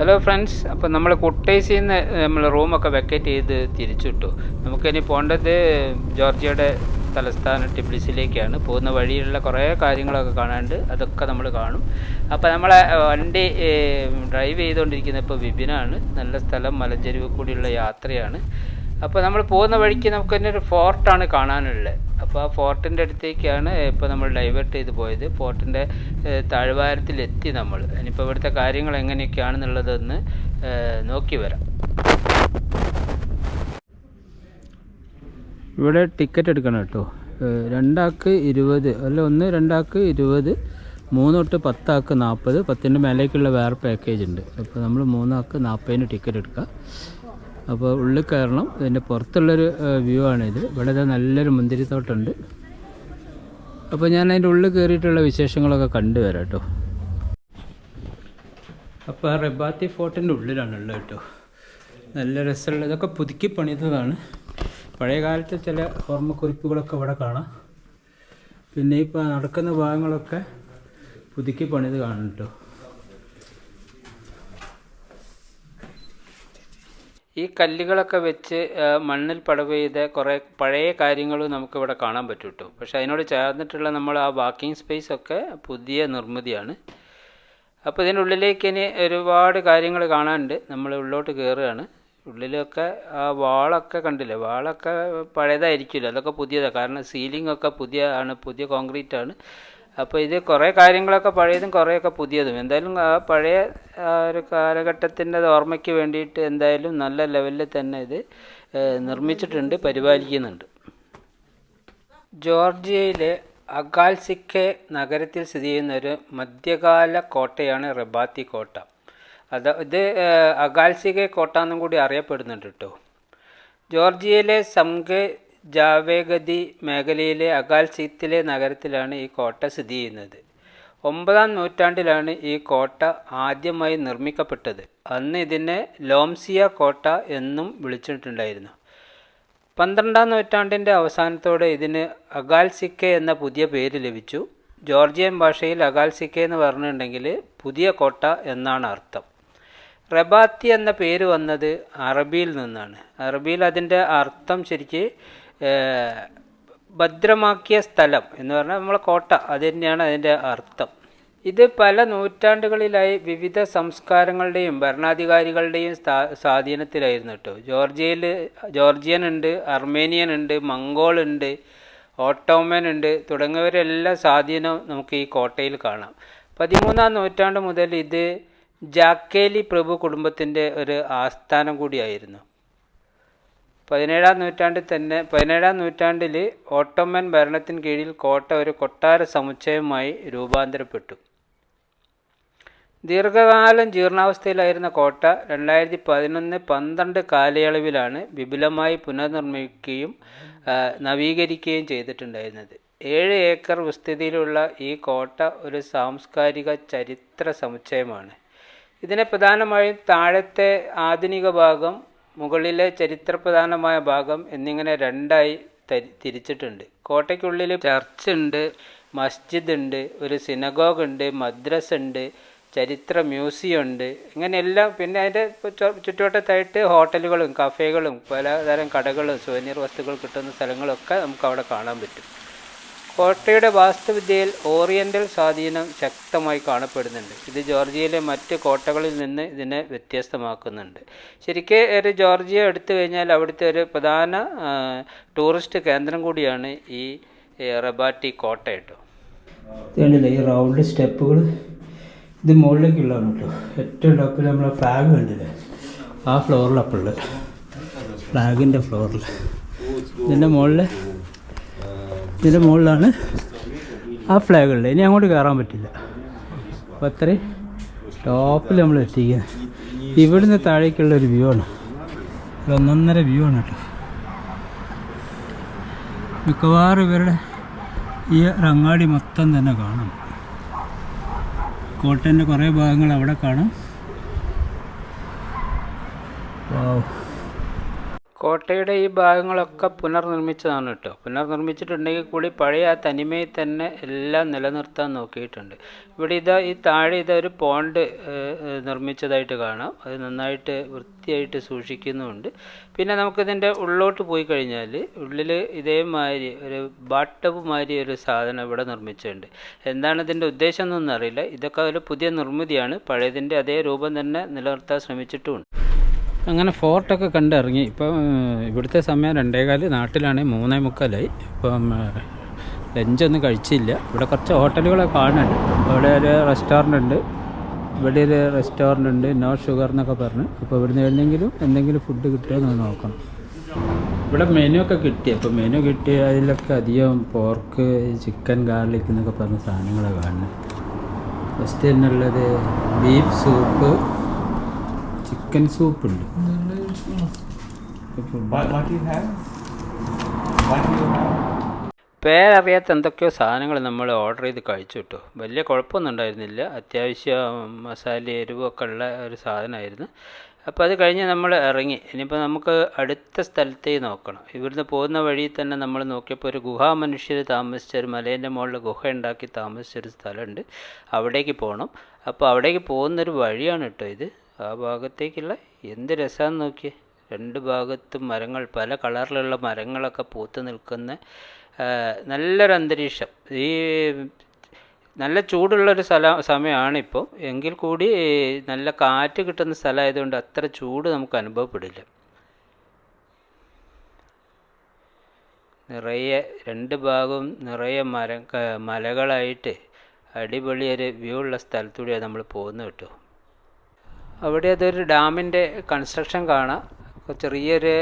Hello friends, അപ്പോൾ നമ്മൾ കുട്ടേസിൽ നിന്ന് നമ്മൾ റൂമൊക്കെ വെക്കേറ്റ് ചെയ്ത് തിരിച്ചു വിട്ടു. നമുക്കിനി പോകേണ്ടത് ജോർജിയയുടെ തലസ്ഥാനം ടിബ്ലിസിലേക്കാണ്. പോകുന്ന വഴിയിലുള്ള കുറേ കാര്യങ്ങളൊക്കെ കാണാനുണ്ട്, അതൊക്കെ നമ്മൾ കാണും. അപ്പോൾ നമ്മളെ വണ്ടി ഡ്രൈവ് ചെയ്തുകൊണ്ടിരിക്കുന്നത് ഇപ്പോൾ വിപിനാണ്. നല്ല സ്ഥലം, മലഞ്ചെരുവ് കൂടിയുള്ള യാത്രയാണ്. അപ്പോൾ നമ്മൾ പോകുന്ന വഴിക്ക് നമുക്ക് തന്നെ ഒരു ഫോർട്ടാണ് കാണാനുള്ളത്. അപ്പോൾ ആ ഫോർട്ടിൻ്റെ അടുത്തേക്കാണ് ഇപ്പോൾ നമ്മൾ ഡൈവേർട്ട് ചെയ്ത് പോയത്. ഫോർട്ടിൻ്റെ താഴ്വാരത്തിലെത്തി നമ്മൾ. ഇനിയിപ്പോൾ ഇവിടുത്തെ കാര്യങ്ങൾ എങ്ങനെയൊക്കെയാണെന്നുള്ളതൊന്ന് നോക്കി വരാം. ഇവിടെ ടിക്കറ്റ് എടുക്കണം കേട്ടോ. 2 ആൾക്ക് 20, അല്ല 2 ആൾക്ക് 20, 3 തൊട്ട് 10 ആൾക്ക് 40, 10ൻ്റെ മേലേക്കുള്ള വേറെ പാക്കേജ് ഉണ്ട്. അപ്പോൾ നമ്മൾ 3 ആൾക്ക് 40 ടിക്കറ്റ് എടുക്കുക. അപ്പോൾ ഉള്ളിൽ കയറണം. ഇതിൻ്റെ പുറത്തുള്ളൊരു വ്യൂ ആണിത്. ഇവിടെ നല്ലൊരു മുന്തിരിത്തോട്ടമുണ്ട്. അപ്പോൾ ഞാൻ അതിൻ്റെ ഉള്ളിൽ കയറിയിട്ടുള്ള വിശേഷങ്ങളൊക്കെ കണ്ടുവരാം കേട്ടോ. അപ്പോൾ ആ റെബാത്തി ഫോർട്ടിൻ്റെ ഉള്ളിലാണുള്ളത് കേട്ടോ. നല്ല രസമുള്ള, ഇതൊക്കെ പുതുക്കി പണിതതാണ്. പഴയ കാലത്തെ ചില ഓർമ്മക്കുറിപ്പുകളൊക്കെ ഇവിടെ കാണാം. പിന്നെ ഇപ്പോൾ നടക്കുന്ന ഭാഗങ്ങളൊക്കെ പുതുക്കി പണിത് കാണും കേട്ടോ. ഈ കല്ലുകളൊക്കെ വെച്ച് മണ്ണിൽ പടവ് ചെയ്ത കുറേ പഴയ കാര്യങ്ങളും നമുക്കിവിടെ കാണാൻ പറ്റും കേട്ടോ. പക്ഷേ അതിനോട് ചേർന്നിട്ടുള്ള നമ്മൾ ആ വാക്കിംഗ് സ്പേസ് ഒക്കെ പുതിയ നിർമ്മിതിയാണ്. അപ്പോൾ ഇതിനുള്ളിലേക്ക് ഇനി ഒരുപാട് കാര്യങ്ങൾ കാണാനുണ്ട്. നമ്മൾ ഉള്ളോട്ട് കയറുകയാണ്. ഉള്ളിലൊക്കെ ആ വാളൊക്കെ കണ്ടില്ലേ, വാളൊക്കെ പഴയതായിരിക്കില്ല, അതൊക്കെ പുതിയതാണ്. കാരണം സീലിംഗ് ഒക്കെ പുതിയ കോൺക്രീറ്റ് ആണ്. അപ്പോൾ ഇത് കുറേ കാര്യങ്ങളൊക്കെ പഴയതും കുറേയൊക്കെ പുതിയതും. എന്തായാലും ആ പഴയ ഒരു കാലഘട്ടത്തിൻ്റെ ഓർമ്മയ്ക്ക് വേണ്ടിയിട്ട് എന്തായാലും നല്ല ലെവലിൽ തന്നെ ഇത് നിർമ്മിച്ചിട്ടുണ്ട്, പരിപാലിക്കുന്നുണ്ട്. ജോർജിയയിലെ അഗാൽസിക്കെ നഗരത്തിൽ സ്ഥിതി ചെയ്യുന്ന ഒരു മധ്യകാല കോട്ടയാണ് റെബാത്തി കോട്ട. ഇത് അഗാൽസിക്കെ കോട്ട എന്നും കൂടി അറിയപ്പെടുന്നുണ്ട് കേട്ടോ. ജോർജിയയിലെ സംഗെ ജാവേഗതി മേഖലയിലെ അഗാൽസിത്തിലെ നഗരത്തിലാണ് ഈ കോട്ട സ്ഥിതി ചെയ്യുന്നത്. 9-ാം നൂറ്റാണ്ടിലാണ് ഈ കോട്ട ആദ്യമായി നിർമ്മിക്കപ്പെട്ടത്. അന്ന് ഇതിനെ ലോംസിയ കോട്ട എന്നും വിളിച്ചിട്ടുണ്ടായിരുന്നു. 12-ാം നൂറ്റാണ്ടിൻ്റെ അവസാനത്തോടെ ഇതിന് അഗാൽസിക്കെ എന്ന പുതിയ പേര് ലഭിച്ചു. ജോർജിയൻ ഭാഷയിൽ അഗാൽസിക്കെ എന്ന് പറഞ്ഞിട്ടുണ്ടെങ്കിൽ പുതിയ കോട്ട എന്നാണ് അർത്ഥം. റെബാത്തി എന്ന പേര് വന്നത് അറബിയിൽ നിന്നാണ്. അറബിയിൽ അതിൻ്റെ അർത്ഥം ശരിക്ക് ഭദ്രമാക്കിയ സ്ഥലം എന്ന് പറഞ്ഞാൽ നമ്മളെ കോട്ട, അത് തന്നെയാണ് അതിൻ്റെ അർത്ഥം. ഇത് പല നൂറ്റാണ്ടുകളിലായി വിവിധ സംസ്കാരങ്ങളുടെയും ഭരണാധികാരികളുടെയും സ്വാധീനത്തിലായിരുന്നു കേട്ടോ. ജോർജിയൻ ഉണ്ട്, അർമേനിയൻ ഉണ്ട്, മംഗോൾ ഉണ്ട്, ഓട്ടോമൻ ഉണ്ട്, തുടങ്ങിയവരെല്ലാം സ്വാധീനം നമുക്ക് ഈ കോട്ടയിൽ കാണാം. 13-ാം നൂറ്റാണ്ട് മുതൽ ഇത് ജാക്കേലി പ്രഭു കുടുംബത്തിൻ്റെ ഒരു ആസ്ഥാനം കൂടിയായിരുന്നു. 17-ാം നൂറ്റാണ്ടിൽ ഓട്ടോമൻ ഭരണത്തിന് കീഴിൽ കോട്ട ഒരു കൊട്ടാര സമുച്ചയമായി രൂപാന്തരപ്പെട്ടു. ദീർഘകാലം ജീർണാവസ്ഥയിലായിരുന്ന കോട്ട 2011-12 കാലയളവിലാണ് വിപുലമായി പുനർനിർമ്മിക്കുകയും നവീകരിക്കുകയും ചെയ്തിട്ടുണ്ടായിരുന്നത്. 7 ഏക്കർ വിസ്തൃതിയിലുള്ള ഈ കോട്ട ഒരു സാംസ്കാരിക ചരിത്ര സമുച്ചയമാണ്. ഇതിനെ പ്രധാനമായും താഴത്തെ ആധുനിക ഭാഗം, മുകളിലെ ചരിത്രപ്രധാനമായ ഭാഗം എന്നിങ്ങനെ 2ആയി തിരിച്ചിട്ടുണ്ട്. കോട്ടയ്ക്കുള്ളിൽ ചർച്ച് ഉണ്ട്, മസ്ജിദ് ഉണ്ട്, ഒരു സിനഗോഗ് ഉണ്ട്, മദ്രസ ഉണ്ട്, ചരിത്ര മ്യൂസിയം ഉണ്ട്, ഇങ്ങനെയെല്ലാം. പിന്നെ അതിൻ്റെ ചുറ്റുവട്ടത്തായിട്ട് ഹോട്ടലുകളും കഫേകളും പലതരം കടകളും സുവനീർ വസ്തുക്കൾ കിട്ടുന്ന സ്ഥലങ്ങളൊക്കെ നമുക്ക് അവിടെ കാണാൻ പറ്റും. കോട്ടയുടെ വാസ്തുവിദ്യയിൽ ഓറിയൻ്റൽ സ്വാധീനം ശക്തമായി കാണപ്പെടുന്നുണ്ട്. ഇത് ജോർജിയയിലെ മറ്റ് കോട്ടകളിൽ നിന്ന് ഇതിനെ വ്യത്യസ്തമാക്കുന്നുണ്ട്. ശരിക്കും ഒരു ജോർജിയ എടുത്തു കഴിഞ്ഞാൽ അവിടുത്തെ ഒരു പ്രധാന ടൂറിസ്റ്റ് കേന്ദ്രം കൂടിയാണ് ഈ റെബാത്തി കോട്ട കേട്ടോ. കണ്ടില്ലേ ഈ റൗണ്ട് സ്റ്റെപ്പുകൾ, ഇത് മുകളിലേക്കുള്ളതാണ് കേട്ടോ. ഏറ്റവും ടോപ്പിൽ നമ്മളെ ഫ്ലാഗ് കണ്ടില്ലേ, ആ ഫ്ലോറിലപ്പുള്ളത് ഫ്ലാഗിൻ്റെ ഫ്ലോറിൽ, ഇതിൻ്റെ മുകളിലാണ് ആ ഫ്ലാഗ് ഉള്ളത്. ഇനി അങ്ങോട്ട് കയറാൻ പറ്റില്ല. അപ്പോൾ അത്രയും ടോപ്പിൽ നമ്മൾ എത്തിക്കുന്നത്. ഇവിടുന്ന് താഴേക്കുള്ളൊരു വ്യൂ ആണ്, ഒരു 1.5 വ്യൂ ആണ് കേട്ടോ. മിക്കവാറും ഇവരുടെ ഈ അങ്ങാടി മൊത്തം തന്നെ കാണാം. കോട്ടൻ്റെ കുറേ ഭാഗങ്ങൾ അവിടെ കാണാം. കോട്ടയുടെ ഈ ഭാഗങ്ങളൊക്കെ പുനർനിർമ്മിച്ചതാണ് കേട്ടോ. പുനർനിർമ്മിച്ചിട്ടുണ്ടെങ്കിൽ കൂടി പഴയ ആ തനിമയിൽ തന്നെ എല്ലാം നിലനിർത്താൻ നോക്കിയിട്ടുണ്ട്. ഇവിടെ ഈ താഴെ ഒരു പോണ്ട് നിർമ്മിച്ചതായിട്ട് കാണാം. അത് നന്നായിട്ട് വൃത്തിയായിട്ട് സൂക്ഷിക്കുന്നുമുണ്ട്. പിന്നെ നമുക്കിതിൻ്റെ ഉള്ളോട്ട് പോയി കഴിഞ്ഞാൽ ഉള്ളിൽ ഇതേമാതിരി ഒരു ബാട്ടബ് മാതിരി ഒരു സാധനം ഇവിടെ നിർമ്മിച്ചിട്ടുണ്ട്. എന്താണ് ഇതിൻ്റെ ഉദ്ദേശം എന്നൊന്നും അറിയില്ല. ഇതൊക്കെ ഒരു പുതിയ നിർമ്മിതിയാണ്. പഴയതിൻ്റെ അതേ രൂപം തന്നെ നിലനിർത്താൻ ശ്രമിച്ചിട്ടുമുണ്ട്. അങ്ങനെ ഫോർട്ടൊക്കെ കണ്ടിറങ്ങി. ഇപ്പം ഇവിടുത്തെ സമയം 2:15, നാട്ടിലാണ് 3:45. ഇപ്പം ലഞ്ചൊന്നും കഴിച്ചില്ല. ഇവിടെ കുറച്ച് ഹോട്ടലുകളൊക്കെ കാണുന്നുണ്ട്. അവിടെ ഒരു റെസ്റ്റോറൻ്റ് ഉണ്ട്, ഇവിടെ ഒരു റെസ്റ്റോറൻ്റ് ഉണ്ട്, നോ ഷുഗർ എന്നൊക്കെ പറഞ്ഞ്. അപ്പോൾ ഇവിടുന്ന് എന്തെങ്കിലും ഫുഡ് കിട്ടുമോ എന്ന് നോക്കണം. ഇവിടെ മെനു ഒക്കെ കിട്ടി. അപ്പോൾ മെനു കിട്ടി, അതിലൊക്കെ അധികം പോർക്ക്, ചിക്കൻ, ഗാർലിക് എന്നൊക്കെ പറഞ്ഞ സാധനങ്ങളാണ് കാണുന്നത്. ഫസ്റ്റ് തന്നെ ഉള്ളത് ബീഫ് സൂപ്പ്, ചിക്കൻ സൂപ്പ് ഉണ്ട്. പേരറിയാത്ത എന്തൊക്കെയോ സാധനങ്ങൾ നമ്മൾ ഓർഡർ ചെയ്ത് കഴിച്ചു കിട്ടും. വലിയ കുഴപ്പമൊന്നും ഉണ്ടായിരുന്നില്ല. അത്യാവശ്യം മസാല എരിവൊക്കെ ഉള്ള ഒരു സാധനമായിരുന്നു. അപ്പോൾ അത് കഴിഞ്ഞ് നമ്മൾ ഇറങ്ങി. ഇനിയിപ്പോൾ നമുക്ക് അടുത്ത സ്ഥലത്തേക്ക് നോക്കണം. ഇവിടുന്ന് പോകുന്ന വഴി തന്നെ നമ്മൾ നോക്കിയപ്പോൾ ഒരു ഗുഹാമനുഷ്യർ താമസിച്ച ഒരു മലേൻ്റെ മുകളിൽ ഗുഹ ഉണ്ടാക്കി താമസിച്ചൊരു സ്ഥലമുണ്ട്. അവിടേക്ക് പോകണം. അപ്പോൾ അവിടേക്ക് പോകുന്നൊരു വഴിയാണ് കേട്ടോ ഇത്. ആ ഭാഗത്തേക്കുള്ള എന്ത് രസമാണെന്ന് നോക്കിയേ. 2 ഭാഗത്തും മരങ്ങൾ, പല കളറിലുള്ള മരങ്ങളൊക്കെ പൂത്ത് നിൽക്കുന്ന നല്ലൊരു അന്തരീക്ഷം. ഈ നല്ല ചൂടുള്ളൊരു സമയമാണിപ്പോൾ. എങ്കിൽ കൂടി നല്ല കാറ്റ് കിട്ടുന്ന സ്ഥലമായതുകൊണ്ട് അത്ര ചൂട് നമുക്ക് അനുഭവപ്പെടില്ല. നിറയെ 2 ഭാഗവും നിറയെ മലകളായിട്ട് അടിപൊളി ഒരു വ്യൂ ഉള്ള സ്ഥലത്തൂടെയാണ് നമ്മൾ പോകുന്നത് കേട്ടോ. അവിടെ അതൊരു ഡാമിൻ്റെ കൺസ്ട്രക്ഷൻ കാണാം. ചെറിയൊരു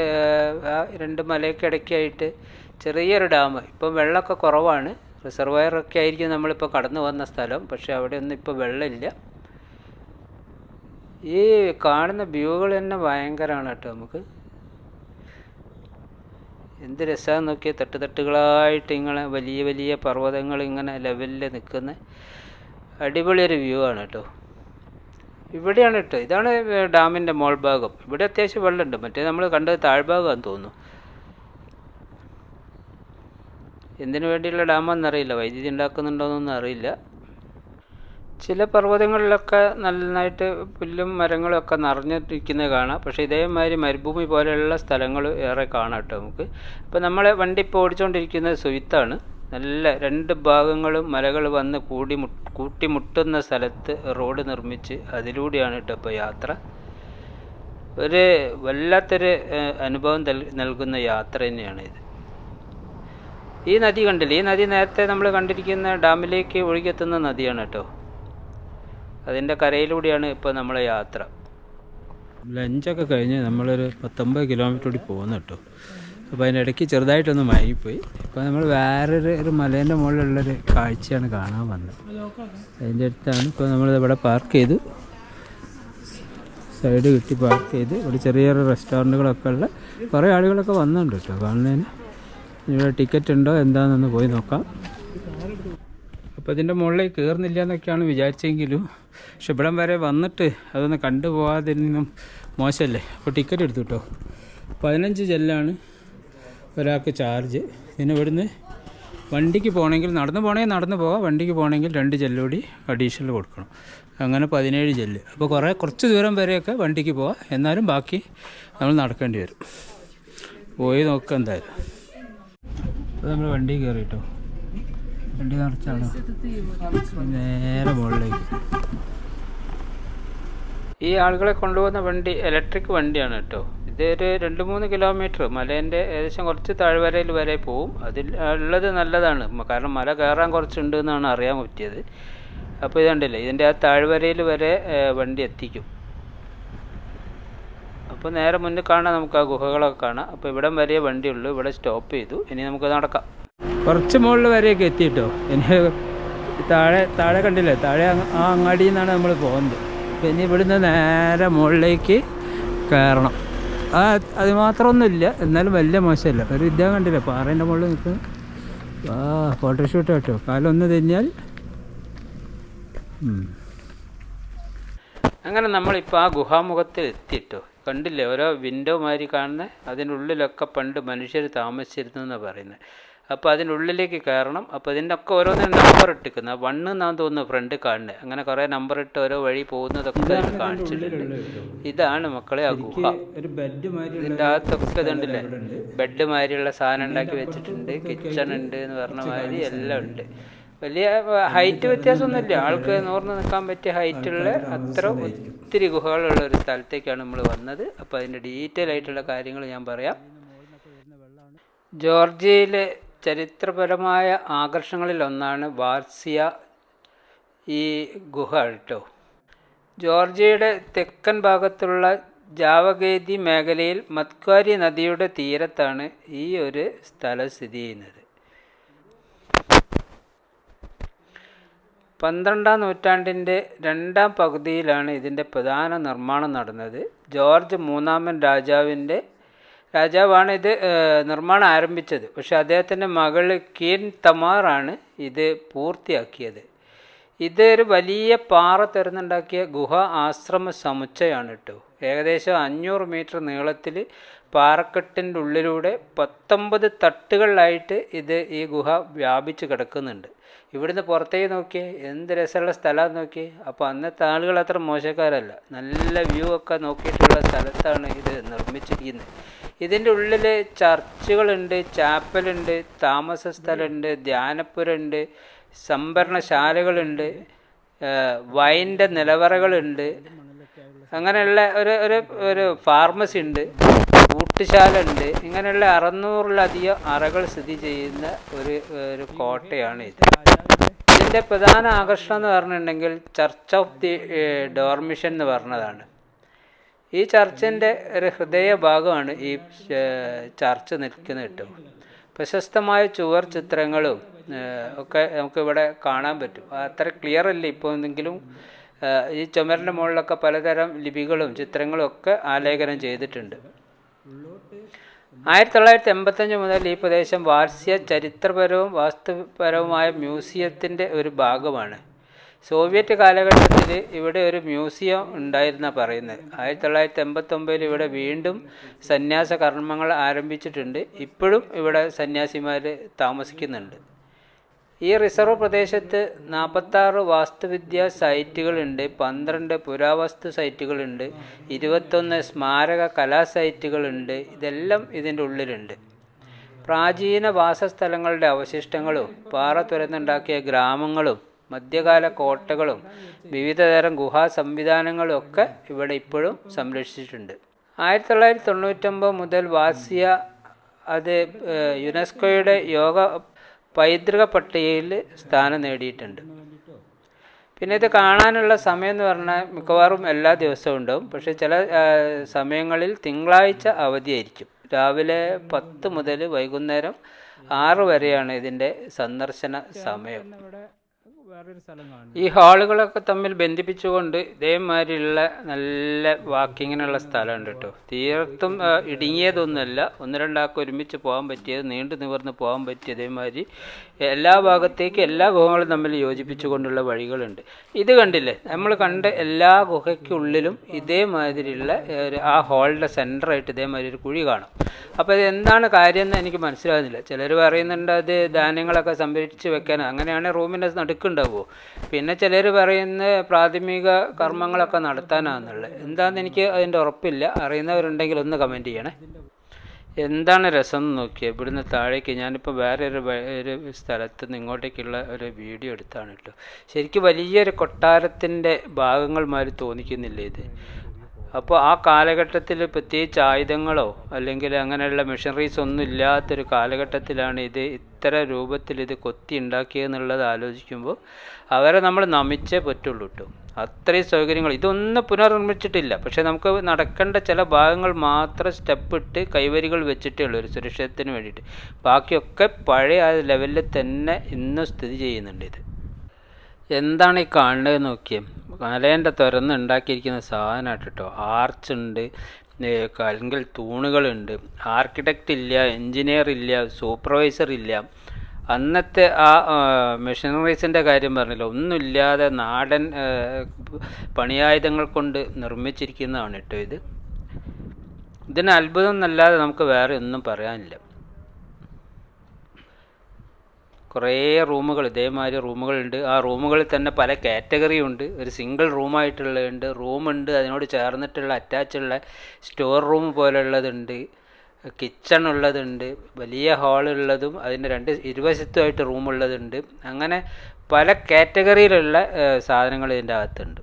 2 മലയ്ക്കിടയ്ക്കായിട്ട് ചെറിയൊരു ഡാം. ഇപ്പം വെള്ളമൊക്കെ കുറവാണ്. റിസർവയറൊക്കെ ആയിരിക്കും നമ്മളിപ്പോൾ കടന്നു വന്ന സ്ഥലം. പക്ഷേ അവിടെ ഒന്നും ഇപ്പോൾ വെള്ളമില്ല. ഈ കാണുന്ന വ്യൂകൾ തന്നെ ഭയങ്കരമാണ് കേട്ടോ. നമുക്ക് എന്ത് രസമാണെന്ന് നോക്കിയാൽ തട്ടുകളായിട്ട് ഇങ്ങനെ വലിയ വലിയ പർവ്വതങ്ങൾ ഇങ്ങനെ ലെവലിൽ നിൽക്കുന്ന അടിപൊളിയൊരു വ്യൂ ആണ് കേട്ടോ. ഇവിടെയാണ് കേട്ടോ. ഇതാണ് ഡാമിൻ്റെ മോൾ ഭാഗം. ഇവിടെ അത്യാവശ്യം വെള്ളമുണ്ട്. മറ്റേ നമ്മൾ കണ്ടത് താഴ്ഭാഗമാണെന്ന് തോന്നുന്നു. എന്തിനു വേണ്ടിയുള്ള ഡാമാണെന്നറിയില്ല. വൈദ്യുതി ഉണ്ടാക്കുന്നുണ്ടോയെന്നൊന്നും അറിയില്ല. ചില പർവ്വതങ്ങളിലൊക്കെ നന്നായിട്ട് പുല്ലും മരങ്ങളും ഒക്കെ നിറഞ്ഞിരിക്കുന്നത് കാണാം. പക്ഷേ ഇതേമാതിരി മരുഭൂമി പോലെയുള്ള സ്ഥലങ്ങൾ ഏറെ കാണാം കേട്ടോ നമുക്ക്. അപ്പോൾ നമ്മൾ വണ്ടി ഇപ്പോൾ ഓടിച്ചുകൊണ്ടിരിക്കുന്നത് സുയിത്താണ്. നല്ല 2 ഭാഗങ്ങളും മലകൾ വന്ന് കൂട്ടിമുട്ടുന്ന സ്ഥലത്ത് റോഡ് നിർമ്മിച്ച് അതിലൂടെയാണ് കേട്ടോ ഇപ്പോൾ യാത്ര. ഒരു വല്ലാത്തൊരു അനുഭവം നൽകുന്ന യാത്ര തന്നെയാണ് ഇത്. ഈ നദി കണ്ടില്ലേ? ഈ നദി നേരത്തെ നമ്മൾ കണ്ടിരിക്കുന്ന ഡാമിലേക്ക് ഒഴുകിയെത്തുന്ന നദിയാണ് കേട്ടോ. അതിൻ്റെ കരയിലൂടെയാണ് ഇപ്പോൾ നമ്മളെ യാത്ര. ലഞ്ചൊക്കെ കഴിഞ്ഞ് നമ്മളൊരു 19 കിലോമീറ്റർ കൂടി പോകുന്നു കേട്ടോ. അപ്പോൾ അതിനിടയ്ക്ക് ചെറുതായിട്ടൊന്ന് മയങ്ങിപ്പോയി. ഇപ്പോൾ നമ്മൾ വേറൊരു മലേൻ്റെ മുകളിലുള്ളൊരു കാഴ്ചയാണ് കാണാൻ വന്നത്. അതിൻ്റെ അടുത്താണ് ഇപ്പോൾ നമ്മളിവിടെ പാർക്ക് ചെയ്തു. സൈഡ് കിട്ടി പാർക്ക് ചെയ്ത്. ഇവിടെ ചെറിയൊരു റെസ്റ്റോറൻറ്റുകളൊക്കെ ഉള്ള കുറേ ആളുകളൊക്കെ വന്നിട്ടുണ്ട് കേട്ടോ കാണുന്നതിന്. ഇവിടെ ടിക്കറ്റ് ഉണ്ടോ എന്താണെന്നൊന്ന് പോയി നോക്കാം. അപ്പോൾ ഇതിൻ്റെ മുകളിലേക്ക് കയറുന്നില്ല എന്നൊക്കെയാണ് വിചാരിച്ചെങ്കിലും പക്ഷെ ഇവിടം വരെ വന്നിട്ട് അതൊന്ന് കണ്ടുപോകാതിരുന്നും മോശമല്ലേ. അപ്പോൾ ടിക്കറ്റ് എടുത്തു കേട്ടോ. 15 ജെല്ലാണ് ഒരാൾക്ക് ചാർജ്. പിന്നെ ഇവിടുന്ന് വണ്ടിക്ക് പോകണമെങ്കിൽ നടന്ന് പോകാം. വണ്ടിക്ക് പോകണമെങ്കിൽ 2 ജെല്ല് കൂടി അഡീഷണൽ കൊടുക്കണം. അങ്ങനെ 17 ജെല്ല്. അപ്പോൾ കുറച്ച് ദൂരം വരെയൊക്കെ വണ്ടിക്ക് പോകാം. എന്നാലും ബാക്കി നമ്മൾ നടക്കേണ്ടി വരും. പോയി നോക്കാം എന്തായാലും. അപ്പോൾ നമ്മൾ വണ്ടി കയറി കേട്ടോ. വണ്ടി നിറച്ചാണ് നേരെ മുകളിലേക്ക്. ഈ ആളുകളെ കൊണ്ടുപോകുന്ന വണ്ടി ഇലക്ട്രിക് വണ്ടിയാണ് കേട്ടോ. ഇതൊരു 2-3 കിലോമീറ്റർ മലേൻ്റെ ഏകദേശം കുറച്ച് താഴ്വരയിൽ വരെ പോവും. അതിൽ ഉള്ളത് നല്ലതാണ്. കാരണം മല കയറാൻ കുറച്ചുണ്ട് എന്നാണ് അറിയാൻ പറ്റിയത്. അപ്പോൾ ഇതുണ്ടല്ലേ, ഇതിൻ്റെ ആ താഴ്വരയിൽ വരെ വണ്ടി എത്തിക്കും. അപ്പോൾ നേരെ മുന്നിൽ കാണാം, നമുക്ക് ആ ഗുഹകളൊക്കെ കാണാം. അപ്പോൾ ഇവിടം വരെ വണ്ടിയുള്ളൂ. ഇവിടെ സ്റ്റോപ്പ് ചെയ്തു. ഇനി നമുക്ക് നടക്കാം. കുറച്ച് മുകളിൽ വരെയൊക്കെ എത്തിയിട്ടോ. ഇനി താഴെ കണ്ടില്ലേ, താഴെ ആ അങ്ങാടിയിൽ നിന്നാണ് നമ്മൾ പോകുന്നത്. പിന്നെ ഇവിടുന്ന് നേരെ മുകളിലേക്ക് കയറണം. അത് മാത്രമൊന്നുമില്ല, എന്നാലും വലിയ മോശമല്ല. ഒരു ഇതാ കണ്ടില്ലേ, പാറേൻ്റെ മുകളിൽ നിൽക്കുന്നത്. ഫോട്ടോഷൂട്ട് കേട്ടോ. കാലൊന്ന് തെന്നിയാൽ. അങ്ങനെ നമ്മളിപ്പോൾ ആ ഗുഹാമുഖത്തിൽ എത്തിയിട്ടോ. കണ്ടില്ലേ ഓരോ വിൻഡോ മാതിരി കാണുന്ന, അതിനുള്ളിലൊക്കെ പണ്ട് മനുഷ്യർ താമസിച്ചിരുന്നു എന്നാണ് പറയുന്നത്. അപ്പോൾ അതിനുള്ളിലേക്ക് കയറണം. അപ്പോൾ ഇതിൻ്റെയൊക്കെ ഓരോന്നിനും നമ്പർ ഇട്ടിരിക്കുന്നത്, 1 എന്നാണ് തോന്നുന്നു ഫ്രണ്ട് കാണുന്നത്. അങ്ങനെ കുറേ നമ്പർ ഇട്ട് ഓരോ വഴി പോകുന്നതൊക്കെ അതിൽ കാണിച്ചിട്ടുണ്ട്. ഇതാണ് മക്കളെ ആ ഗുഹ. ഇതിൻ്റെ അകത്തൊക്കെ ഇതുണ്ടല്ലേ, ബെഡ് മാതിരിയുള്ള സാധനം ഉണ്ടാക്കി വെച്ചിട്ടുണ്ട്, കിച്ചൺ ഉണ്ട് എന്ന് പറഞ്ഞ മാതിരി എല്ലാം ഉണ്ട്. വലിയ ഹൈറ്റ് വ്യത്യാസമൊന്നുമില്ല, ആൾക്ക് നൂർന്ന് നിൽക്കാൻ പറ്റിയ ഹൈറ്റുള്ള അത്ര ഒത്തിരി ഗുഹകളുള്ള ഒരു സ്ഥലത്തേക്കാണ് നമ്മൾ വന്നത്. അപ്പോൾ അതിൻ്റെ ഡീറ്റെയിൽ ആയിട്ടുള്ള കാര്യങ്ങൾ ഞാൻ പറയാം. ജോർജിയയിലെ ചരിത്രപരമായ ആകർഷണങ്ങളിൽ ഒന്നാണ് വാർസിയ ഈ ഗുഹ കേട്ടോ. ജോർജിയയുടെ തെക്കൻ ഭാഗത്തുള്ള ജാവഗേദി മേഖലയിൽ മത്ക്വാരി നദിയുടെ തീരത്താണ് ഈ ഒരു സ്ഥലം സ്ഥിതി ചെയ്യുന്നത്. 12-ാം നൂറ്റാണ്ടിൻ്റെ 2ാം പകുതിയിലാണ് ഇതിൻ്റെ പ്രധാന നിർമ്മാണം നടന്നത്. ജോർജ് 3-ാമൻ രാജാവാണ് ഇത് നിർമ്മാണം ആരംഭിച്ചത്. പക്ഷേ അദ്ദേഹത്തിൻ്റെ മകൾ കീൻ തമാറാണ് ഇത് പൂർത്തിയാക്കിയത്. ഇതൊരു വലിയ പാറ തുരന്നുണ്ടാക്കിയ ഗുഹ ആശ്രമ സമുച്ചയമാണ് കേട്ടോ. ഏകദേശം 500 മീറ്റർ നീളത്തിൽ പാറക്കെട്ടിൻ്റെ ഉള്ളിലൂടെ 19 തട്ടുകളിലായിട്ട് ഈ ഗുഹ വ്യാപിച്ച് കിടക്കുന്നുണ്ട്. ഇവിടുന്ന് പുറത്തേക്ക് നോക്കിയേ, എന്ത് രസമുള്ള സ്ഥലമാണെന്ന് നോക്കിയേ. അപ്പോൾ അന്നത്തെ ആളുകൾ അത്ര മോശക്കാരല്ല, നല്ല വ്യൂ ഒക്കെ നോക്കിയിട്ടുള്ള സ്ഥലത്താണ് ഇത് നിർമ്മിച്ചിരിക്കുന്നത്. ഇതിൻ്റെ ഉള്ളിൽ ചർച്ചുകളുണ്ട്, ചാപ്പലുണ്ട്, താമസ സ്ഥലമുണ്ട്, ധ്യാനപ്പുരമുണ്ട്, സംഭരണശാലകളുണ്ട്, വൈൻ്റെ നിലവറകളുണ്ട്, അങ്ങനെയുള്ള ഒരു ഫാർമസി ഉണ്ട്, ഊട്ടുശാല ഉണ്ട്. ഇങ്ങനെയുള്ള 600-ലധികം അറകൾ സ്ഥിതി ചെയ്യുന്ന ഒരു കോട്ടയാണ് ഇത്. ഇതിൻ്റെ പ്രധാന ആകർഷണം എന്ന് പറഞ്ഞിട്ടുണ്ടെങ്കിൽ ചർച്ച് ഓഫ് ദി ഡോർമിഷൻ എന്ന് പറഞ്ഞതാണ്. ഈ ചർച്ചിൻ്റെ ഒരു ഹൃദയഭാഗമാണ് ഈ ചർച്ച് നിൽക്കുന്നത് കേട്ടോ. പ്രശസ്തമായ ചുവർ ചിത്രങ്ങളും ഒക്കെ നമുക്കിവിടെ കാണാൻ പറ്റും. അത്ര ക്ലിയർ അല്ല ഇപ്പോൾ, എന്തെങ്കിലും ഈ ചുമരിൻ്റെ മുകളിലൊക്കെ പലതരം ലിപികളും ചിത്രങ്ങളും ഒക്കെ ആലേഖനം ചെയ്തിട്ടുണ്ട്. 1985 മുതൽ ഈ പ്രദേശം വാർസിയ ചരിത്രപരവും വാസ്തുപരവുമായ മ്യൂസിയത്തിൻ്റെ ഒരു ഭാഗമാണ്. സോവിയറ്റ് കാലഘട്ടത്തിൽ ഇവിടെ ഒരു മ്യൂസിയം ഉണ്ടായിരുന്ന പറയുന്നത്. 1989 ഇവിടെ വീണ്ടും സന്യാസ കർമ്മങ്ങൾ ആരംഭിച്ചിട്ടുണ്ട്. ഇപ്പോഴും ഇവിടെ സന്യാസിമാർ താമസിക്കുന്നുണ്ട്. ഈ റിസർവ് പ്രദേശത്ത് 46 വാസ്തുവിദ്യാ സൈറ്റുകളുണ്ട്, 12 പുരാവസ്തു സൈറ്റുകളുണ്ട്, 21 സ്മാരക കലാ സൈറ്റുകളുണ്ട്. ഇതെല്ലാം ഇതിൻ്റെ ഉള്ളിലുണ്ട്. പ്രാചീന വാസസ്ഥലങ്ങളുടെ അവശിഷ്ടങ്ങളും പാറ തുരന്നുണ്ടാക്കിയ ഗ്രാമങ്ങളും മധ്യകാല കോട്ടകളും വിവിധതരം ഗുഹാ സംവിധാനങ്ങളും ഒക്കെ ഇവിടെ ഇപ്പോഴും സംരക്ഷിച്ചിട്ടുണ്ട്. 1999 മുതൽ വാർസിയ അത് യുനെസ്കോയുടെ യോഗ പൈതൃക പട്ടികയിൽ സ്ഥാനം നേടിയിട്ടുണ്ട്. പിന്നെ ഇത് കാണാനുള്ള സമയം എന്ന് പറഞ്ഞാൽ മിക്കവാറും എല്ലാ ദിവസവും ഉണ്ടാവും. പക്ഷേ ചില സമയങ്ങളിൽ തിങ്കളാഴ്ച അവധിയായിരിക്കും. രാവിലെ 10 മുതൽ വൈകുന്നേരം 6 വരെയാണ് ഇതിൻ്റെ സന്ദർശന സമയം. ഈ ഹാളുകളൊക്കെ തമ്മിൽ ബന്ധിപ്പിച്ചുകൊണ്ട് ഇതേമാതിരിയുള്ള നല്ല വാക്കിങ്ങിനുള്ള സ്ഥലമുണ്ട് കേട്ടോ. തീർത്തും ഇടുങ്ങിയതൊന്നുമല്ല, 1-2 ആൾക്ക് ഒരുമിച്ച് പോകാൻ പറ്റിയത്, നീണ്ടു നിവർന്ന് പോകാൻ പറ്റിയ ഇതേമാതിരി എല്ലാ ഭാഗത്തേക്കും എല്ലാ ഗുഹകളും തമ്മിൽ യോജിപ്പിച്ചുകൊണ്ടുള്ള വഴികളുണ്ട്. ഇത് കണ്ടില്ലേ, നമ്മൾ കണ്ട എല്ലാ ഗുഹയ്ക്കുള്ളിലും ഇതേമാതിരിയുള്ള ആ ഹാളിൻ്റെ സെൻറ്ററായിട്ട് ഇതേമാതിരി ഒരു കുഴി കാണും. അപ്പോൾ ഇത് എന്താണ് കാര്യം എന്ന് എനിക്ക് മനസ്സിലാകുന്നില്ല. ചിലർ പറയുന്നുണ്ട് അത് ധാന്യങ്ങളൊക്കെ സംഭരിച്ച് വെക്കാൻ, അങ്ങനെയാണ് റൂമിൻ്റെ നടുക്കുണ്ടാവുമോ. പിന്നെ ചിലർ പറയുന്ന പ്രാഥമിക കർമ്മങ്ങളൊക്കെ നടത്താനാണെന്നുള്ളത്. എന്താണെന്ന് എനിക്ക് അതിൻ്റെ ഉറപ്പില്ല. അറിയുന്നവരുണ്ടെങ്കിൽ ഒന്ന് കമൻറ്റ് ചെയ്യണേ. എന്താണ് രസം എന്ന് നോക്കിയാൽ ഇവിടുന്ന് താഴേക്ക്, ഞാനിപ്പോൾ വേറെ ഒരു സ്ഥലത്ത് നിന്ന് ഇങ്ങോട്ടേക്കുള്ള ഒരു വീഡിയോ എടുത്താണ് കേട്ടോ. ശരിക്കും വലിയൊരു കൊട്ടാരത്തിൻ്റെ ഭാഗങ്ങൾ മാതിരി തോന്നിക്കുന്നില്ല ഇത്. അപ്പോൾ ആ കാലഘട്ടത്തിൽ പ്രത്യേകിച്ച് ആയുധങ്ങളോ അല്ലെങ്കിൽ അങ്ങനെയുള്ള മെഷീനറീസ് ഒന്നും ഇല്ലാത്തൊരു കാലഘട്ടത്തിലാണ് ഇത് ഇത്ര രൂപത്തിൽ ഇത് കൊത്തി ഉണ്ടാക്കിയെന്നുള്ളത് ആലോചിക്കുമ്പോൾ അവരെ നമ്മൾ നമിച്ചേ പറ്റുള്ളൂ കേട്ടോ. അത്രയും സൗകര്യങ്ങൾ ഇതൊന്നും പുനർനിർമ്മിച്ചിട്ടില്ല. പക്ഷേ നമുക്ക് നടക്കേണ്ട ചില ഭാഗങ്ങൾ മാത്രം സ്റ്റെപ്പ് ഇട്ട് കൈവരികൾ വെച്ചിട്ടേ ഉള്ളൂ ഒരു സുരക്ഷത്തിന് വേണ്ടിയിട്ട്. ബാക്കിയൊക്കെ പഴയ ആ ലെവലിൽ തന്നെ ഇന്നും സ്ഥിതി ചെയ്യുന്നുണ്ട്. ഇത് എന്താണ് ഈ കാണുന്നത് നോക്കിയാൽ മലേൻ്റെ തുറന്ന് ഉണ്ടാക്കിയിരിക്കുന്ന സാധനമായിട്ട് കേട്ടോ. ആർച്ചുണ്ട്, അല്ലെങ്കിൽ തൂണുകളുണ്ട്. ആർക്കിടെക്റ്റ് ഇല്ല, എൻജിനീയർ ഇല്ല, സൂപ്പർവൈസർ ഇല്ല. അന്നത്തെ ആ മെഷീനറീസിൻ്റെ കാര്യം പറഞ്ഞില്ല, ഒന്നുമില്ലാതെ നാടൻ പണിയായുധങ്ങൾ കൊണ്ട് നിർമ്മിച്ചിരിക്കുന്നതാണ് കേട്ടോ ഇത്. ഇതിന് അത്ഭുതം എന്നല്ലാതെ നമുക്ക് വേറെ ഒന്നും പറയാനില്ല. കുറേ റൂമുകൾ, ഇതേമാതിരി റൂമുകളുണ്ട്. ആ റൂമുകളിൽ തന്നെ പല കാറ്റഗറിയും ഉണ്ട്. ഒരു സിംഗിൾ റൂമായിട്ടുള്ളതുണ്ട്, റൂമുണ്ട്, അതിനോട് ചേർന്നിട്ടുള്ള അറ്റാച്ചുള്ള സ്റ്റോർ റൂം പോലുള്ളതുണ്ട്, കിച്ചൺ ഉള്ളതുണ്ട്, വലിയ ഹാളുള്ളതും അതിൻ്റെ ഇരുവശത്തുമായിട്ട് റൂമുള്ളതുണ്ട്. അങ്ങനെ പല കാറ്റഗറിയിലുള്ള സാധനങ്ങൾ ഇതിൻ്റെ അകത്തുണ്ട്.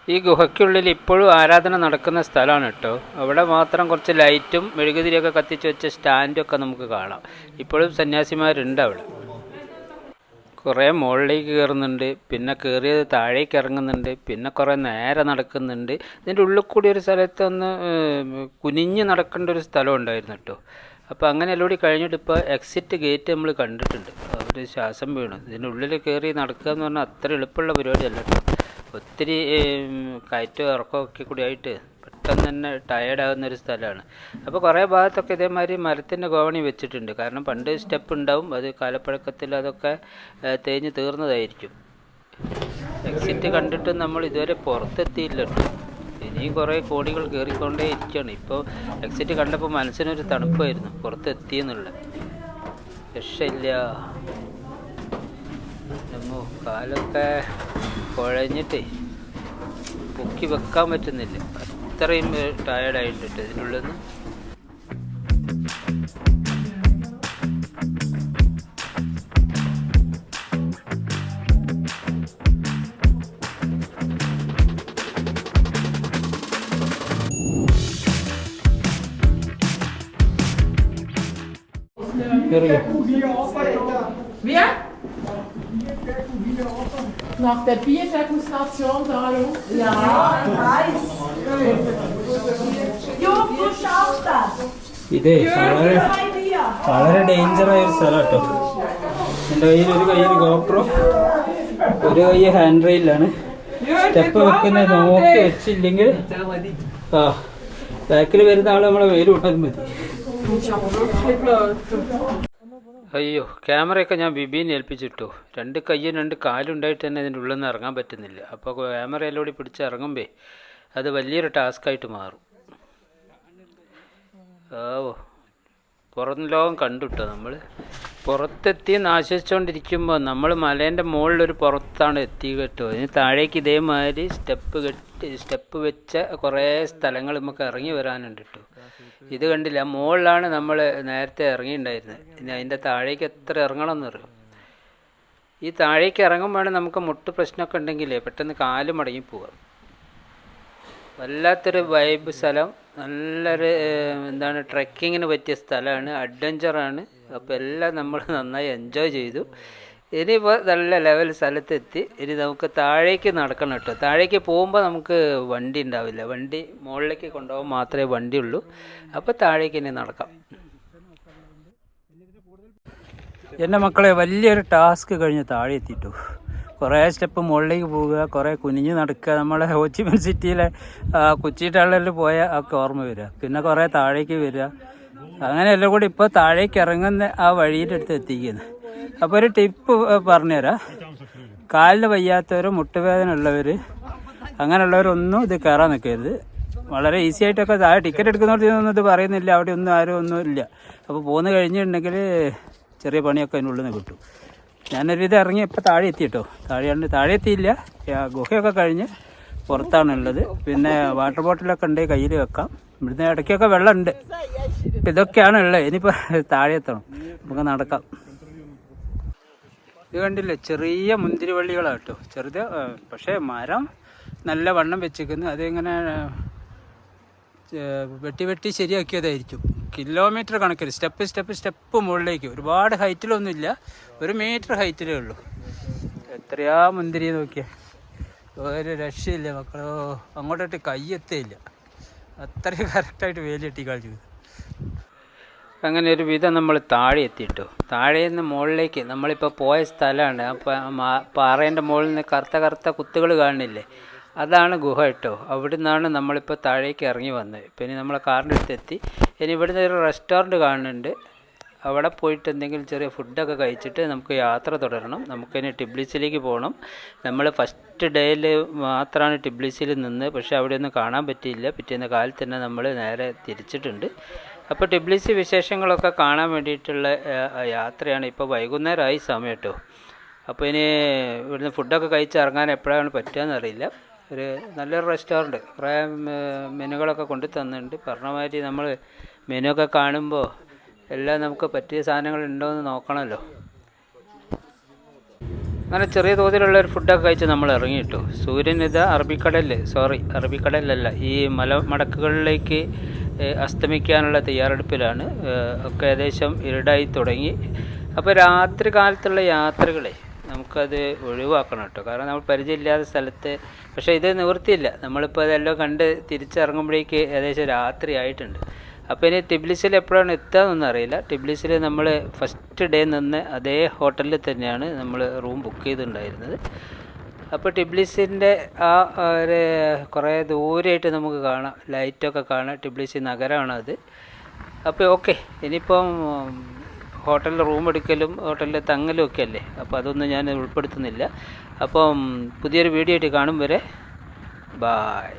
ഈ ഗുഹയ്ക്കുള്ളിൽ ഇപ്പോഴും ആരാധന നടക്കുന്ന സ്ഥലമാണ് കേട്ടോ. അവിടെ മാത്രം കുറച്ച് ലൈറ്റും മെഴുകുതിരിയൊക്കെ കത്തിച്ച് വെച്ച സ്റ്റാൻഡൊക്കെ നമുക്ക് കാണാം. ഇപ്പോഴും സന്യാസിമാരുണ്ട് അവിടെ. കുറേ മുകളിലേക്ക് കയറുന്നുണ്ട്, പിന്നെ കയറിയത് താഴേക്ക് ഇറങ്ങുന്നുണ്ട്, പിന്നെ കുറേ നേരെ നടക്കുന്നുണ്ട്. ഇതിൻ്റെ ഉള്ളിൽ കൂടി ഒരു സ്ഥലത്ത് ഒന്ന് കുനിഞ്ഞ് നടക്കേണ്ട ഒരു സ്ഥലം ഉണ്ടായിരുന്നു കേട്ടോ. അപ്പോൾ അങ്ങനെ എല്ലാം കൂടി കഴിഞ്ഞിട്ട് ഇപ്പോൾ എക്സിറ്റ് ഗേറ്റ് നമ്മൾ കണ്ടിട്ടുണ്ട്. അവർ ശ്വാസം വീണു. ഇതിൻ്റെ ഉള്ളിൽ കയറി നടക്കുക എന്ന് പറഞ്ഞാൽ അത്ര എളുപ്പമുള്ള പരിപാടിയല്ല കേട്ടോ. ഒത്തിരി കയറ്റവും ഇറക്കമൊക്കെ കൂടി ആയിട്ട് പെട്ടെന്ന് തന്നെ ടയേർഡാകുന്നൊരു സ്ഥലമാണ്. അപ്പോൾ കുറേ ഭാഗത്തൊക്കെ ഇതേമാതിരി മരത്തിൻ്റെ ഗോവണി വെച്ചിട്ടുണ്ട്. കാരണം പണ്ട് സ്റ്റെപ്പ് ഉണ്ടാവും, അത് കാലപ്പഴക്കത്തിൽ അതൊക്കെ തേഞ്ഞ് തീർന്നതായിരിക്കും. എക്സിറ്റ് കണ്ടിട്ട് നമ്മൾ ഇതുവരെ പുറത്തെത്തിയില്ല കേട്ടോ. ഇനിയും കുറേ കോടികൾ കയറിക്കൊണ്ടേ ഇരിക്കുകയാണ്. ഇപ്പോൾ എക്സിറ്റ് കണ്ടപ്പോൾ മനസ്സിനൊരു തണുപ്പായിരുന്നു പുറത്തെത്തിയെന്നുള്ള. രക്ഷയില്ല. നമ്മോ കാലൊക്കെ കുഴഞ്ഞിട്ടേ പൊക്കി വെക്കാൻ പറ്റുന്നില്ല, അത്രയും ടയേർഡായിട്ടിട്ട് ഇതിനുള്ളിൽ നിന്ന്. Nach der Bierdegustation da, ja. Jo, du schaust das. ഇതേ വളരെ ഡേഞ്ചറായ ഒരു സ്ഥലം കേട്ടോ. എൻ്റെ കയ്യിൽ ഒരു കയ്യിൽ ഗോപ്രോ, ഒരു കൈ ഹാൻഡ് റെയിലാണ്. സ്റ്റെപ്പ് വെക്കുന്നത് നോക്കി വെച്ചില്ലെങ്കിൽ ബാക്കിൽ വരുന്ന ആൾ നമ്മളെ വെയിൽ വിട്ടാൽ മതി. അയ്യോ, ക്യാമറയൊക്കെ ഞാൻ ബിബീനെ ഏൽപ്പിച്ചിട്ടു. 2 കയ്യും 2 കാലും ഉണ്ടായിട്ട് തന്നെ ഇതിൻ്റെ ഉള്ളിൽ നിന്ന് ഇറങ്ങാൻ പറ്റുന്നില്ല. അപ്പോൾ ക്യാമറയെല്ലാം കൂടി പിടിച്ച് ഇറങ്ങുമ്പോൾ അത് വലിയൊരു ടാസ്ക്കായിട്ട് മാറും. പുറം ലോകം കണ്ടുട്ടോ. നമ്മൾ പുറത്തെത്തി ആശ്വസിച്ചുകൊണ്ടിരിക്കുമ്പോൾ നമ്മൾ മലേൻ്റെ മുകളിലൊരു പുറത്താണ് എത്തി കേട്ടോ. ഇതിന് താഴേക്ക് ഇതേമാതിരി സ്റ്റെപ്പ് വെച്ച കുറേ സ്ഥലങ്ങൾ നമുക്ക് ഇറങ്ങി വരാനുണ്ട് കേട്ടോ. ഇത് കണ്ടില്ല, മുകളിലാണ് നമ്മൾ നേരത്തെ ഇറങ്ങിയിട്ടുണ്ടായിരുന്നത്. ഇനി അതിൻ്റെ താഴേക്ക് എത്ര ഇറങ്ങണമെന്ന് അറിയും. ഈ താഴേക്ക് ഇറങ്ങുമ്പോഴാണ് നമുക്ക് മുട്ട് പ്രശ്നമൊക്കെ ഉണ്ടെങ്കിലേ പെട്ടെന്ന് കാല് മടങ്ങി പോവാം. വല്ലാത്തൊരു വൈബ് സ്ഥലം, നല്ലൊരു ട്രെക്കിങ്ങിന് പറ്റിയ സ്ഥലമാണ്, അഡ്വഞ്ചറാണ്. അപ്പോൾ എല്ലാം നമ്മൾ നന്നായി എൻജോയ് ചെയ്തു. ഇനിയിപ്പോൾ നല്ല ലെവൽ സ്ഥലത്തെത്തി. ഇനി നമുക്ക് താഴേക്ക് നടക്കണം കേട്ടോ. താഴേക്ക് പോകുമ്പോൾ നമുക്ക് വണ്ടി ഉണ്ടാവില്ല, വണ്ടി മുകളിലേക്ക് കൊണ്ടുപോകാൻ മാത്രമേ വണ്ടി ഉള്ളൂ. അപ്പോൾ താഴേക്ക് ഇനി നടക്കാം. എൻ്റെ മക്കളെ, വലിയൊരു ടാസ്ക് കഴിഞ്ഞ് താഴെ എത്തിയിട്ടു. കുറേ സ്റ്റെപ്പ് മുകളിലേക്ക് പോവുക, കുറേ കുനിഞ്ഞ് നടക്കുക. നമ്മളെ ഹോച്ചിമിൻ സിറ്റിയിലെ കൊച്ചി ടണലിൽ പോയ ഒക്കെ ഓർമ്മ വരിക. പിന്നെ കുറേ താഴേക്ക് വരിക. അങ്ങനെ എല്ലാം കൂടി ഇപ്പോൾ താഴേക്ക് ഇറങ്ങുന്ന ആ വഴിയുടെ അടുത്ത് എത്തിക്കുന്നത്. അപ്പോൾ ഒരു ടിപ്പ് പറഞ്ഞുതരാം. കാലിന് വയ്യാത്തവർ, മുട്ടുവേദന ഉള്ളവർ, അങ്ങനെയുള്ളവരൊന്നും ഇത് കയറാൻ നിൽക്കരുത്. വളരെ ഈസി ആയിട്ടൊക്കെ താഴെ ടിക്കറ്റ് എടുക്കുന്നവർക്ക് ഇത് പറയുന്നില്ല, അവിടെ ഒന്നും ആരും ഒന്നും ഇല്ല. അപ്പോൾ പോന്ന് കഴിഞ്ഞിട്ടുണ്ടെങ്കിൽ ചെറിയ പണിയൊക്കെ അതിനുള്ളിൽ നിന്ന് കിട്ടും. ഞാനൊരു ഇത് ഇറങ്ങി ഇപ്പോൾ താഴെ എത്തി കേട്ടോ. താഴെ എത്തിയില്ല, ഗുഹയൊക്കെ കഴിഞ്ഞ് പുറത്താണുള്ളത്. പിന്നെ വാട്ടർ ബോട്ടിലൊക്കെ ഉണ്ട്, കയ്യിൽ വെക്കാം. ഇവിടുന്ന് ഇടയ്ക്കൊക്കെ വെള്ളമുണ്ട്. ഇതൊക്കെയാണ് ഉള്ളത്. ഇനിയിപ്പോൾ താഴെ എത്തണം, നമുക്ക് നടക്കാം. ഇത് കണ്ടില്ലേ, ചെറിയ മുന്തിരിവള്ളികളാണ് കേട്ടോ, ചെറുത്. പക്ഷേ മരം നല്ല വണ്ണം വെച്ചിരിക്കുന്നു. അതിങ്ങനെ വെട്ടി ശരിയാക്കിയതായിരിക്കും. കിലോമീറ്റർ കണക്കിൽ സ്റ്റെപ്പ് മുകളിലേക്ക്. ഒരുപാട് ഹൈറ്റിലൊന്നുമില്ല, 1 മീറ്റർ ഹൈറ്റിലേ ഉള്ളൂ. എത്രയാ മുന്തിരി നോക്കിയാൽ, ഒരു രക്ഷയില്ല മക്കളോ. അങ്ങോട്ടോട്ട് കയ്യെത്തേയില്ല, അത്രയും കറക്റ്റായിട്ട് വേലിയെട്ടി കളിച്ചു. അങ്ങനെ ഒരു വിധം നമ്മൾ താഴെ എത്തിയിട്ടു. താഴെ നിന്ന് മുകളിലേക്ക് നമ്മളിപ്പോൾ പോയ സ്ഥലമാണ്. അപ്പം പാറേൻ്റെ മുകളിൽ നിന്ന് കറുത്ത കുത്തുകൾ കാണുന്നില്ലേ, അതാണ് ഗുഹ കേട്ടോ. അവിടെ നിന്നാണ് നമ്മളിപ്പോൾ താഴേക്ക് ഇറങ്ങി വന്നത്. പിന്നെ നമ്മളെ കാറിൻ്റെ അടുത്ത് എത്തി. ഇനി ഇവിടുന്ന് ഒരു റെസ്റ്റോറൻറ്റ് കാണുന്നുണ്ട്. അവിടെ പോയിട്ട് എന്തെങ്കിലും ചെറിയ ഫുഡൊക്കെ കഴിച്ചിട്ട് നമുക്ക് യാത്ര തുടരണം. നമുക്കിനി ടിബ്ലിസിലേക്ക് പോകണം. നമ്മൾ ഫസ്റ്റ് ഡേയിൽ മാത്രമാണ് ടിബ്ലിസിൽ നിന്ന്, പക്ഷേ അവിടെ ഒന്നും കാണാൻ പറ്റിയില്ല. പിറ്റേന്ന് കാലത്ത് തന്നെ നമ്മൾ നേരെ തിരിച്ചിട്ടുണ്ട്. അപ്പോൾ ടിബ്ലിസി വിശേഷങ്ങളൊക്കെ കാണാൻ വേണ്ടിയിട്ടുള്ള യാത്രയാണ്. ഇപ്പോൾ വൈകുന്നേരമായി സമയം കേട്ടോ. അപ്പോൾ ഇനി ഇവിടുന്ന് ഫുഡൊക്കെ കഴിച്ച് ഇറങ്ങാൻ എപ്പോഴാണ് പറ്റുകയെന്നറിയില്ല. ഒരു നല്ലൊരു റെസ്റ്റോറൻറ്റ് കുറേ മെനുകളൊക്കെ കൊണ്ടു തന്നിട്ടുണ്ട്. പറഞ്ഞ മാതിരി നമ്മൾ മെനു ഒക്കെ കാണുമ്പോൾ എല്ലാം നമുക്ക് പറ്റിയ സാധനങ്ങൾ ഉണ്ടോ എന്ന് നോക്കണമല്ലോ. അങ്ങനെ ചെറിയ തോതിലുള്ള ഒരു ഫുഡൊക്കെ കഴിച്ച് നമ്മൾ ഇറങ്ങിയിട്ടു. സൂര്യൻ ഇത് അറബിക്കടലിലല്ല, ഈ മലമടക്കുകളിലേക്ക് അസ്തമിക്കാനുള്ള തയ്യാറെടുപ്പിലാണ്. ഒക്കെ ഏകദേശം ഇരുടായി തുടങ്ങി. അപ്പോൾ രാത്രി കാലത്തുള്ള യാത്രകളെ നമുക്കത് ഒഴിവാക്കണം കേട്ടോ. കാരണം നമ്മൾ പരിചയമില്ലാത്ത സ്ഥലത്ത്, പക്ഷേ ഇത് നിവൃത്തിയില്ല. നമ്മളിപ്പോൾ അതെല്ലാം കണ്ട് തിരിച്ചിറങ്ങുമ്പോഴേക്ക് ഏകദേശം രാത്രി ആയിട്ടുണ്ട്. അപ്പോൾ ഇനി ടിബ്ലിസിൽ എപ്പോഴാണ് എത്തുകയെന്നൊന്നും അറിയില്ല. ടിബ്ലിസിൽ നമ്മൾ ഫസ്റ്റ് ഡേ നിന്ന് അതേ ഹോട്ടലിൽ തന്നെയാണ് നമ്മൾ റൂം ബുക്ക് ചെയ്തിട്ടുണ്ടായിരുന്നത്. അപ്പോൾ ടിബ്ലിസിൻ്റെ ആ ഒരു കുറേ ദൂരമായിട്ട് നമുക്ക് കാണാം, ലൈറ്റൊക്കെ കാണാം. ടിബ്ലിസി നഗരമാണത്. അപ്പോൾ ഓക്കെ, ഇനിയിപ്പം ഹോട്ടലിൽ റൂം എടുക്കലും ഹോട്ടലിൽ തങ്ങലും ഒക്കെ അല്ലേ, അപ്പോൾ അതൊന്നും ഞാൻ ഉൾപ്പെടുത്തുന്നില്ല. അപ്പം പുതിയൊരു വീഡിയോ ആയിട്ട് കാണും വരെ ബായ്.